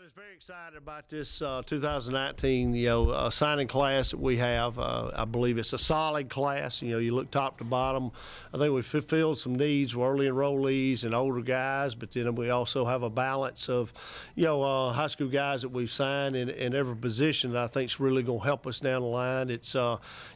Just very excited about this 2019, signing class that we have. I believe it's a solid class. You look top to bottom. I think we've fulfilled some needs for early enrollees and older guys, but then we also have a balance of, high school guys that we've signed in every position that I think is really going to help us down the line. It's,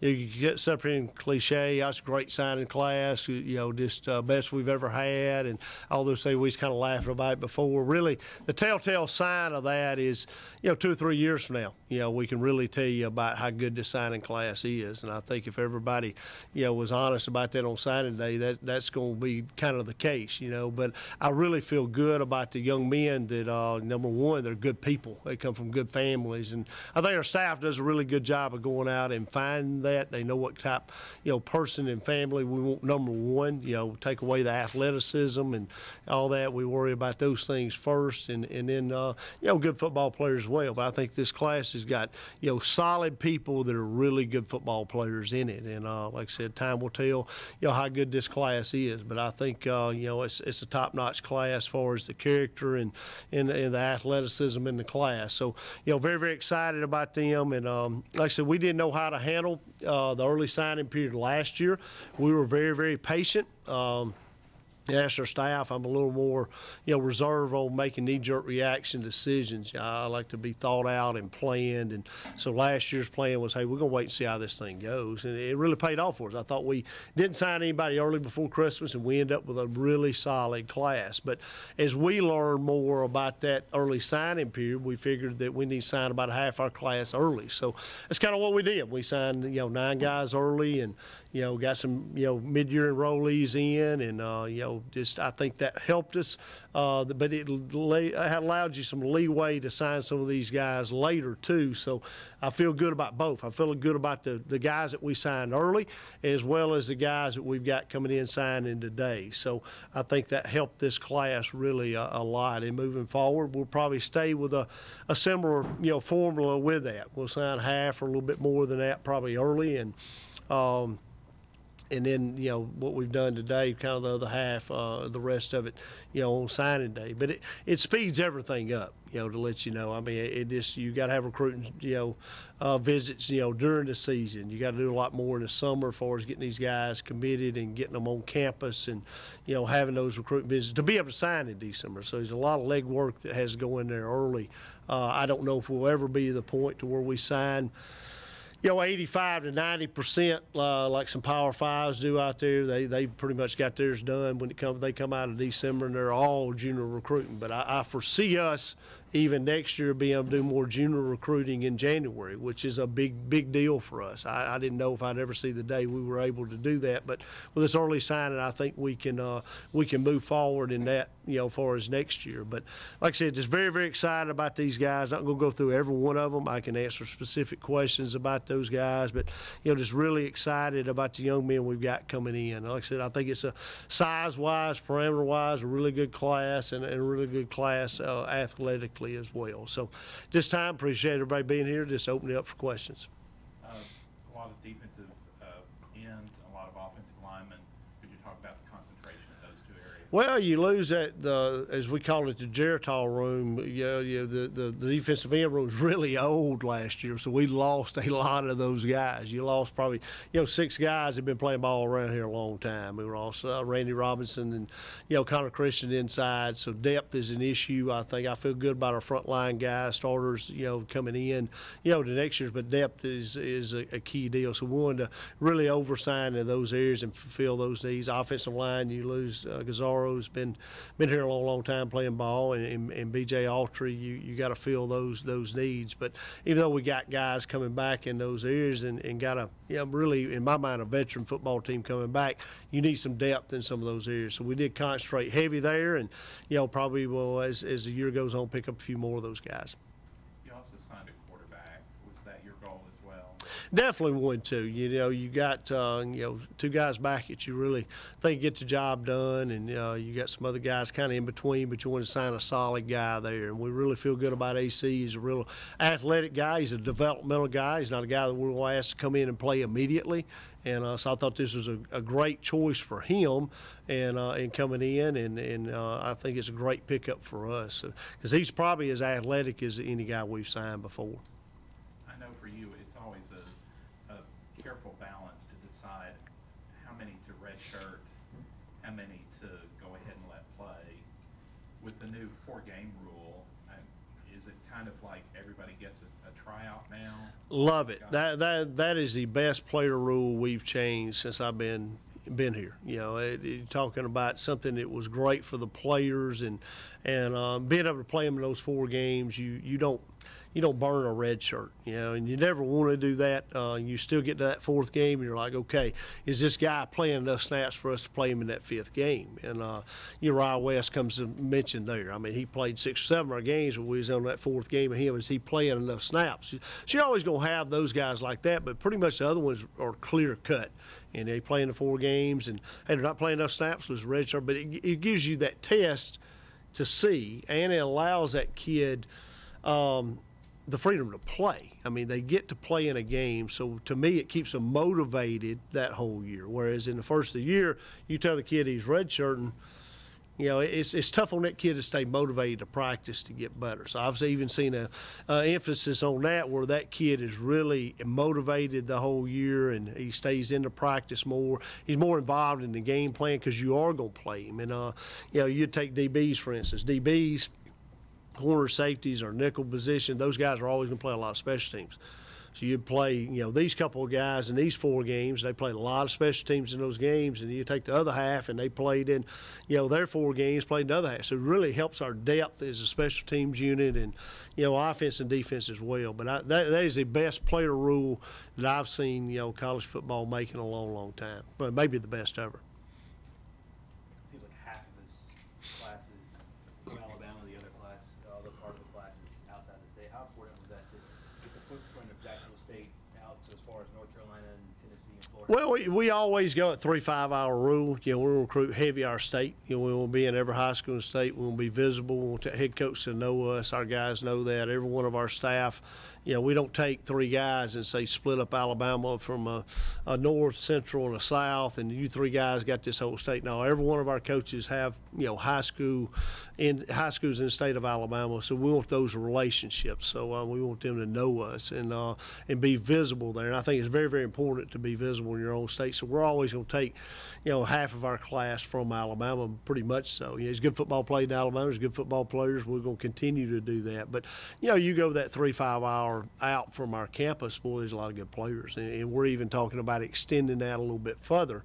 you get set up here in cliche, that's a great signing class, just best we've ever had, and all those things we just kind of laughed about it before. Really, the telltale sign of that is, 2 or 3 years from now, we can really tell you about how good this signing class is. And I think if everybody, was honest about that on signing day, that's going to be kind of the case, But I really feel good about the young men that, number one, they're good people. They come from good families. And I think our staff does a really good job of going out and finding that. They know what type, person and family we want, number one, take away the athleticism and all that. We worry about those things first. And then, good football players as well. But I think this class has got, solid people that are really good football players in it. And like I said, time will tell, how good this class is. But I think, it's a top-notch class as far as the character and the athleticism in the class. So, very, very excited about them. And like I said, we didn't know how to handle the early signing period last year. We were very, very patient. Asked our staff, I'm a little more, reserved on making knee-jerk reaction decisions. I like to be thought out and planned. And so last year's plan was, hey, we're going to wait and see how this thing goes. And it really paid off for us. I thought we didn't sign anybody early before Christmas, and we ended up with a really solid class. But as we learned more about that early signing period, we figured that we need to sign about half our class early. So that's kind of what we did. We signed, 9 guys early and, got some, mid-year enrollees in and, I think that helped us, but it allowed you some leeway to sign some of these guys later too. So I feel good about both. I feel good about the guys that we signed early as well as the guys that we've got coming in signing today. So I think that helped this class really a lot. And moving forward, we'll probably stay with a similar, formula with that. We'll sign half or a little bit more than that probably early, and then, what we've done today, kind of the other half, the rest of it, on signing day. But it speeds everything up, to let you know. I mean, you got to have recruiting, visits, during the season. You got to do a lot more in the summer as far as getting these guys committed and getting them on campus and, having those recruiting visits to be able to sign in December. So there's a lot of legwork that has to go in there early. I don't know if we'll ever be to the point to where we sign 85 to 90%, like some Power Fives do out there. They pretty much got theirs done when they come out of December, and they're all junior recruiting. But I foresee us even next year being able to do more junior recruiting in January, which is a big deal for us. I didn't know if I'd ever see the day we were able to do that, but with this early signing, I think we can move forward in that, as far as next year. But like I said, just very, very excited about these guys. Not going to go through every one of them. I can answer specific questions about those guys, but just really excited about the young men we've got coming in. Like I said, I think it's a size-wise, parameter-wise, a really good class and a really good class athletically as well. So this time, appreciate everybody being here. Just open it up for questions. A lot of defensive ends, a lot of offensive linemen. Could you talk about the concentration in those two areas? Well, you lose as we call it, the Geritol room. The defensive end room was really old last year, so we lost a lot of those guys. You lost probably 6 guys that have been playing ball around here a long time. We lost Randy Robinson and Connor Christian inside. So depth is an issue. I feel good about our front line guys, starters, coming in, to next year. But depth is a key deal. So we wanted to really oversign in those areas and fulfill those needs. Offensive line, you lose Gazzaro. Has been here a long time playing ball, and B.J. Autry, you got to fill those needs. But even though we got guys coming back in those areas and got really, in my mind, a veteran football team coming back, you need some depth in some of those areas. So we did concentrate heavy there, and probably will, as the year goes on, pick up a few more of those guys. You also signed a quarterback. Was that your goal as well? Definitely would too. You got 2 guys back that you really think get the job done, and you got some other guys kind of in between, but you want to sign a solid guy there. And we really feel good about AC. He's a real athletic guy. He's a developmental guy. He's not a guy that we're going to ask to come in and play immediately. And so I thought this was a great choice for him and coming in, and I think it's a great pickup for us because he's probably as athletic as any guy we've signed before. I know for you it's always a careful balance to decide how many to redshirt, how many to go ahead and let play. With the new 4-game rule, is it kind of like everybody gets a tryout now? Love it. That is the best player rule we've changed since I've been here. You know, you're talking about something that was great for the players, and being able to play them in those 4 games, you don't burn a red shirt, you know, and you never want to do that. You still get to that 4th game, and you're like, okay, is this guy playing enough snaps for us to play him in that 5th game? And Uriah West comes to mention there. I mean, he played 6 or 7 of our games when we was on that 4th game of him. Is he playing enough snaps? So you're always going to have those guys like that, but pretty much the other ones are clear cut. And they play in the 4 games, and hey, they're not playing enough snaps with red shirt, but it gives you that test to see, and it allows that kid the freedom to play. I mean, they get to play in a game, so to me it keeps them motivated that whole year. Whereas in the first of the year, you tell the kid he's redshirting, you know, it's tough on that kid to stay motivated to practice to get better. So I've even seen a emphasis on that, where that kid is really motivated the whole year and he stays into practice more. He's more involved in the game plan because you are going to play him. And you know, you take DBs for instance. DBs, corner safeties, or nickel position, those guys are always going to play a lot of special teams. So you'd play, you know, these couple of guys in these 4 games, they played a lot of special teams in those games, and you take the other half and they played in, you know, their 4 games, played the other half. So it really helps our depth as a special teams unit, and, you know, offense and defense as well. But that is the best player rule that I've seen, you know, college football make in a long, long time, but maybe the best ever. It seems like half of this class is from Alabama, the other class, the other part of the class is outside the state. How important was that to get the footprint of Jacksonville State out to as far as North Carolina and Tennessee and Florida? Well, we always go at 3 5-hour rule. You know, we recruit heavy our state. You know, we want to be in every high school in the state. We want to be visible. We want the head coach to know us. Our guys know that. Every one of our staff. You know, we don't take 3 guys and say split up Alabama from a north, central, and a south, and you 3 guys got this whole state. No, every one of our coaches have, you know, high schools in the state of Alabama, so we want those relationships. So we want them to know us and be visible there. And I think it's very, very important to be visible in your own state. So we're always going to take, you know, half of our class from Alabama, pretty much so. You know, it's good football played in Alabama. There's good football players. We're going to continue to do that. But, you know, you go that 3 5-hour out from our campus, boy, there's a lot of good players. And we're even talking about extending that a little bit further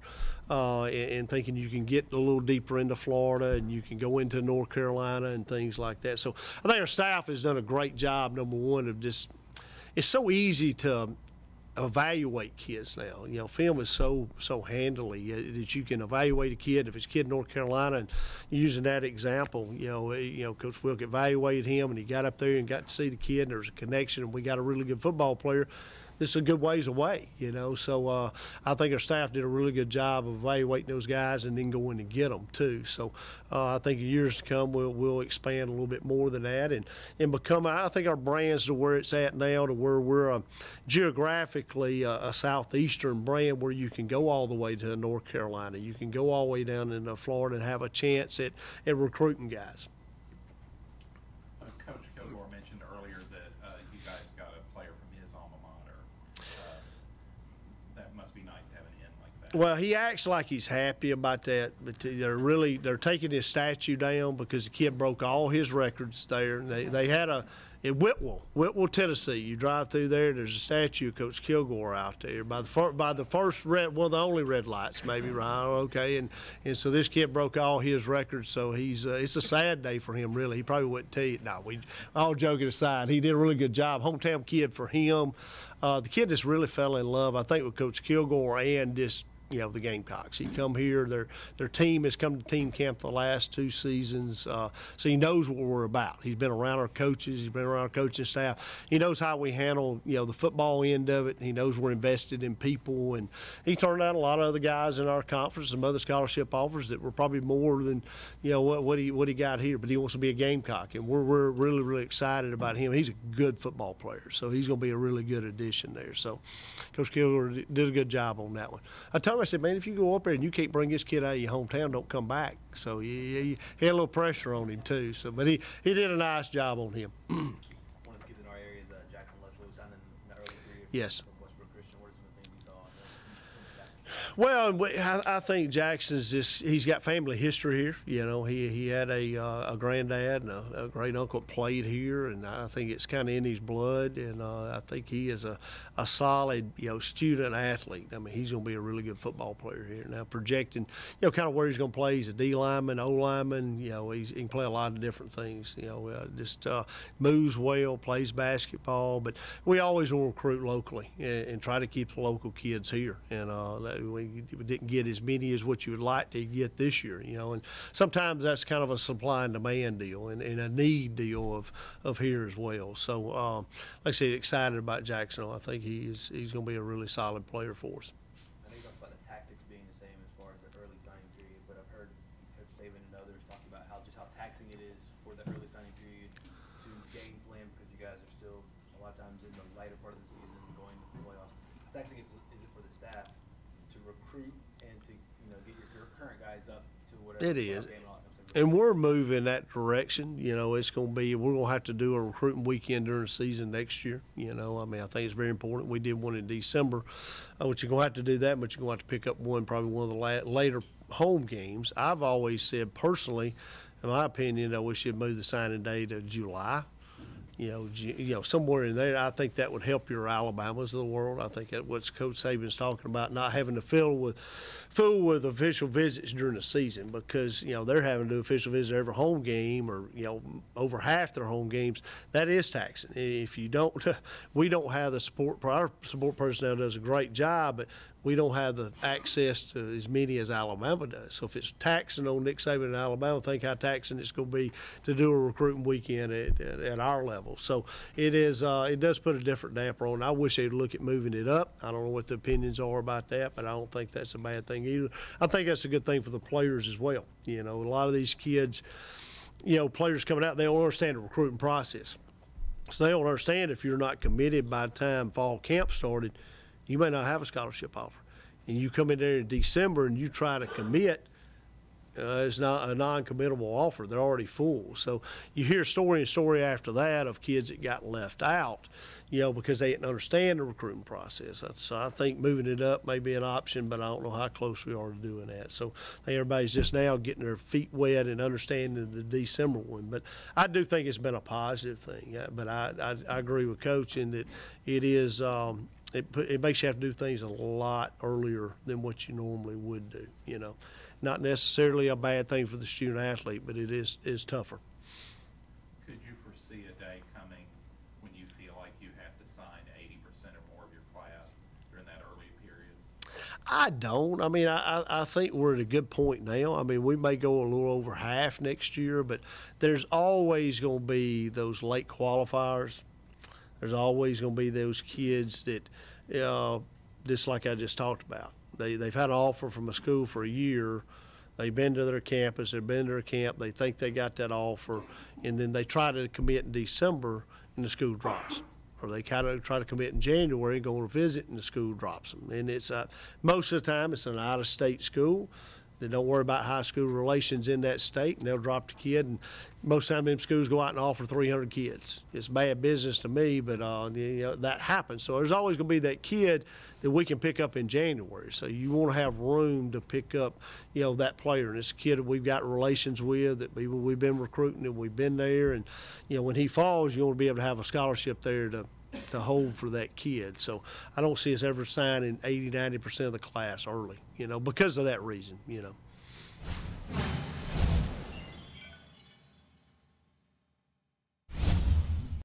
and thinking you can get a little deeper into Florida and you can go into North Carolina and things like that. So I think our staff has done a great job, number one, of just – it's so easy to evaluate kids now. You know, film is so handily that you can evaluate a kid. If it's a kid in North Carolina, and using that example, you know, Coach Wilk evaluated him, and he got up there and got to see the kid, and there was a connection, and we got a really good football player. This is a good ways away, you know. So I think our staff did a really good job of evaluating those guys and then going to get them too. So I think in years to come we'll expand a little bit more than that and become. I think our brand's to where it's at now, to where we're geographically a southeastern brand, where you can go all the way to North Carolina, you can go all the way down into Florida and have a chance at recruiting guys. Coach Kilgore mentioned earlier that you guys got a player from his alma mater. That must be nice to have an end like that. Well, he acts like he's happy about that, but they're taking his statue down because the kid broke all his records there. They had in Whitwell, Tennessee. You drive through there, there's a statue of Coach Kilgore out there by the first red, well, the only red lights maybe, right? Okay, and so this kid broke all his records, so it's a sad day for him, really. He probably wouldn't tell you. No, all joking aside, he did a really good job. Hometown kid for him. The kid just really fell in love, I think, with Coach Kilgore and just the Gamecocks. He come here. Their team has come to team camp the last 2 seasons, so he knows what we're about. He's been around our coaches. He's been around our coaching staff. He knows how we handle, the football end of it. He knows we're invested in people, and he turned out a lot of other guys in our conference, some other scholarship offers that were probably more than, what he got here. But he wants to be a Gamecock, and we're really, really excited about him. He's a good football player, so he's going to be a really good addition there. So Coach Kilgore did a good job on that one. I told him, I said, man, if you go up there and you can't bring this kid out of your hometown, don't come back. So he had a little pressure on him too. So, but he did a nice job on him. One of the kids in our area is Jackson Luttrell, who signed in the early period. Yes. From Westbrook Christian. What are some of the things you saw on Well, I think Jackson's he's got family history here. He had a granddad and a great uncle played here, and I think it's kind of in his blood. And I think he is a solid, student athlete. I mean, he's going to be a really good football player here. Now, projecting, kind of where he's going to play. He's a D lineman, O lineman. He can play a lot of different things. Just moves well, plays basketball. But we always want to recruit locally and try to keep the local kids here. And we didn't get as many as what you would like to get this year, and sometimes that's kind of a supply and demand deal and a need deal of here as well. So, like I said, excited about Jackson. I think he's going to be a really solid player for us. I know you talked about the tactics being the same as far as the early signing period, but I've heard Coach Saban and others talk about how taxing it is for the early signing period to game plan, because you guys are still a lot of times in the later part of the season going to the playoffs. How taxing is it for the staff to recruit and to get your current guys up to whatever? It is. And we're moving that direction. It's going to be, we're going to have to do a recruiting weekend during the season next year. I think it's very important. We did one in December, but you're going to have to do that, but you're going to have to pick up probably one of the later home games. I've always said personally, in my opinion, we should move the signing day to July. Somewhere in there. I think that would help your Alabamas of the world. I think that's what Coach Saban's talking about, not having to fool with official visits during the season, because they're having to do official visits every home game, or over half their home games. That is taxing. If you don't, we don't have the support. Our support personnel does a great job, but we don't have the access to as many as Alabama does. So if it's taxing on Nick Saban in Alabama, think how taxing it's going to be to do a recruiting weekend at our level. So it is. It does put a different damper on. I wish they'd look at moving it up. I don't know what the opinions are about that, but I don't think that's a bad thing either. I think that's a good thing for the players as well. A lot of these kids, players coming out, they don't understand the recruiting process. So they don't understand if you're not committed by the time fall camp started, you may not have a scholarship offer. And you come in there in December and you try to commit, it's not a non-committable offer. They're already full. So you hear story and story after that of kids that got left out, because they didn't understand the recruiting process. So I think moving it up may be an option, but I don't know how close we are to doing that. So I think everybody's just now getting their feet wet and understanding the December one. But I do think it's been a positive thing. But I agree with Coach in that it is it makes you have to do things a lot earlier than what you normally would do. Not necessarily a bad thing for the student athlete, but it is tougher. Could you foresee a day coming when you feel like you have to sign 80% or more of your class during that early period? I don't. I mean, I think we're at a good point now. I mean, we may go a little over half next year, but there's always going to be those late qualifiers. There's always going to be those kids that, just like I just talked about. They've had an offer from a school for a year. They've been to their campus. They've been to their camp. They think they got that offer, and then they try to commit in December, and the school drops. Or they kind of try to commit in January and go on a visit, and the school drops them. And it's most of the time it's an out-of-state school. They don't worry about high school relations in that state, and they'll drop the kid. And most of the time, them schools go out and offer 300 kids. It's bad business to me, but that happens. So there's always going to be that kid that we can pick up in January. So you want to have room to pick up, that player. And it's a kid that we've got relations with, that we've been recruiting, and we've been there. And when he falls, you want to be able to have a scholarship there to hold for that kid. So I don't see us ever signing 80-90% of the class early, because of that reason,